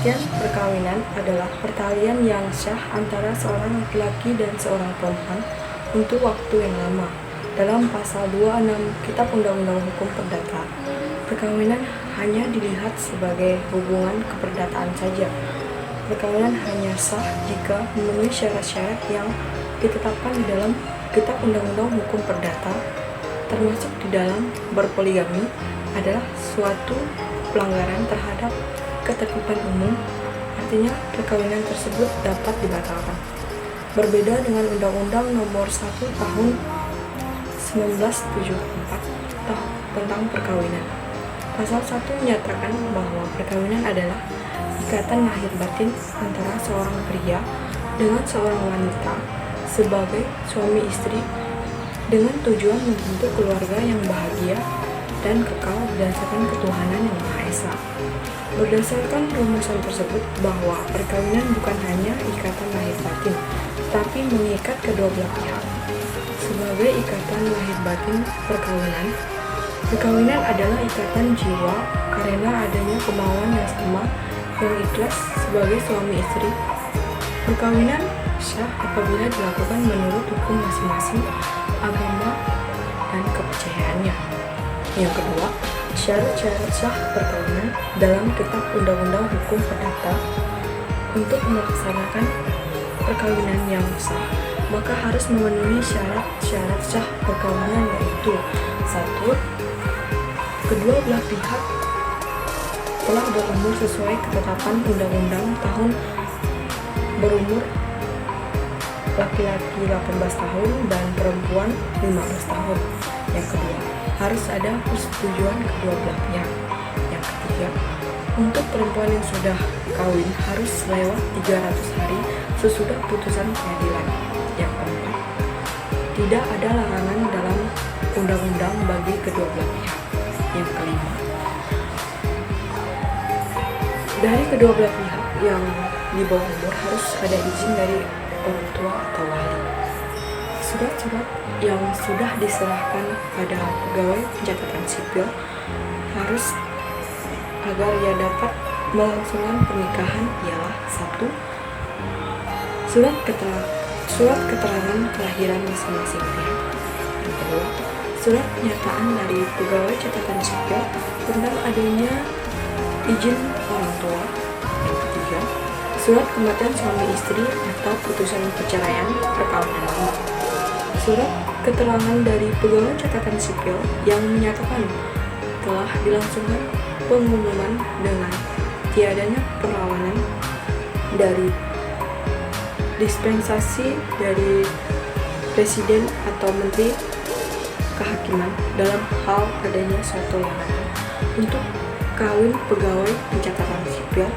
Pengertian perkawinan adalah pertalian yang sah antara seorang laki-laki dan seorang perempuan untuk waktu yang lama. Dalam pasal 26 Kitab Undang-Undang Hukum Perdata, perkawinan hanya dilihat sebagai hubungan keperdataan saja. Perkawinan hanya sah jika memenuhi syarat-syarat yang ditetapkan di dalam Kitab Undang-Undang Hukum Perdata, termasuk di dalam berpoligami adalah suatu pelanggaran terhadap ketertiban umum, artinya perkawinan tersebut dapat dibatalkan. Berbeda dengan Undang-Undang Nomor 1 Tahun 1974 tentang perkawinan. Pasal 1 menyatakan bahwa perkawinan adalah ikatan lahir batin antara seorang pria dengan seorang wanita sebagai suami istri dengan tujuan membentuk keluarga yang bahagia dan kekal berdasarkan ketuhanan yang Maha Esa. Berdasarkan rumusan tersebut bahwa perkawinan bukan hanya ikatan lahir batin, tapi mengikat kedua belah pihak. Sebagai ikatan lahir batin perkawinan adalah ikatan jiwa karena adanya kemauan yang sama yang ikhlas sebagai suami istri. Perkawinan sah apabila dilakukan menurut hukum masing-masing agama dan kepercayaannya. Yang kedua, syarat-syarat sah perkawinan dalam Kitab Undang-Undang Hukum Perdata. Untuk melaksanakan perkawinan yang sah, maka harus memenuhi syarat-syarat sah perkawinan, yaitu 1. Kedua belah pihak telah berumur sesuai ketetapan undang-undang tahun berumur laki-laki 18 tahun dan perempuan 15 tahun. Yang kedua, harus ada persetujuan kedua belah pihak. Yang ketiga, untuk perempuan yang sudah kawin harus lewat 300 hari sesudah putusan pengadilan. Yang keempat, tidak ada larangan dalam undang-undang bagi kedua belah pihak. Yang kelima, dari kedua belah pihak yang di bawah umur harus ada izin dari orang tua atau wali. Surat-surat yang sudah diserahkan pada pegawai pencatatan sipil harus agar ia dapat melangsungkan pernikahan ialah 1. Surat keterangan kelahiran masing-masing pihak. Yang kedua, surat pernyataan dari pegawai catatan sipil tentang adanya izin orang tua. Yang ketiga, surat kematian suami istri atau putusan perceraian perkawinan lama. Surat keterangan dari pegawai catatan sipil yang menyatakan telah dilangsungkan pengumuman dengan tiadanya perlawanan dari dispensasi dari presiden atau menteri kehakiman dalam hal adanya suatu larangan untuk kawin pegawai pencatatan sipil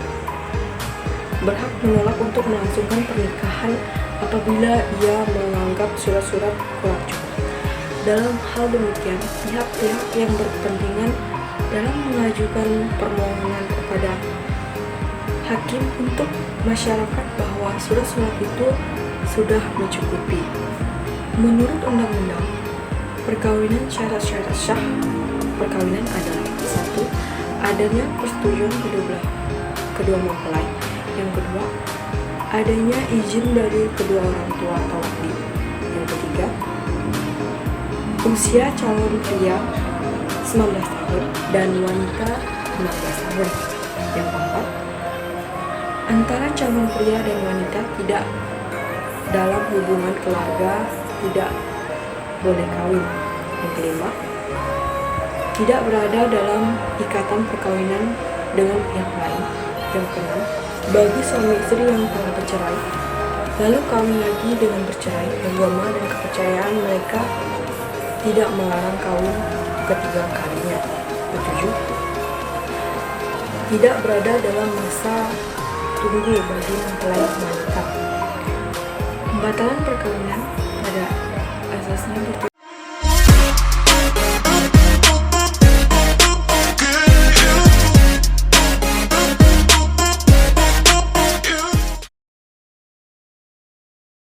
berhak menolak untuk melangsungkan pernikahan apabila ia menganggap surat-surat kurang cukup. Dalam hal demikian, pihak-pihak yang berkepentingan dalam mengajukan permohonan kepada hakim untuk masyarakat bahwa surat-surat itu sudah mencukupi. Menurut undang-undang perkawinan, syarat-syarat sah perkawinan adalah 1. Adanya persetujuan kedua mempelai. Yang kedua, adanya izin dari kedua orang tua atau wali. Yang ketiga, usia calon pria 19 tahun dan wanita 15 tahun. Yang keempat, antara calon pria dan wanita tidak dalam hubungan keluarga tidak boleh kawin. Yang kelima, tidak berada dalam ikatan perkawinan dengan pihak lain. Yang keenam, bagi suami istri yang telah bercerai lalu kawin lagi dengan bercerai, agama dan kepercayaan mereka tidak melarang kawin ketiga kalinya. Ketujuh, tidak berada dalam masa tunggu bagi mempelai wanita. Pembatalan perkawinan pada asasnya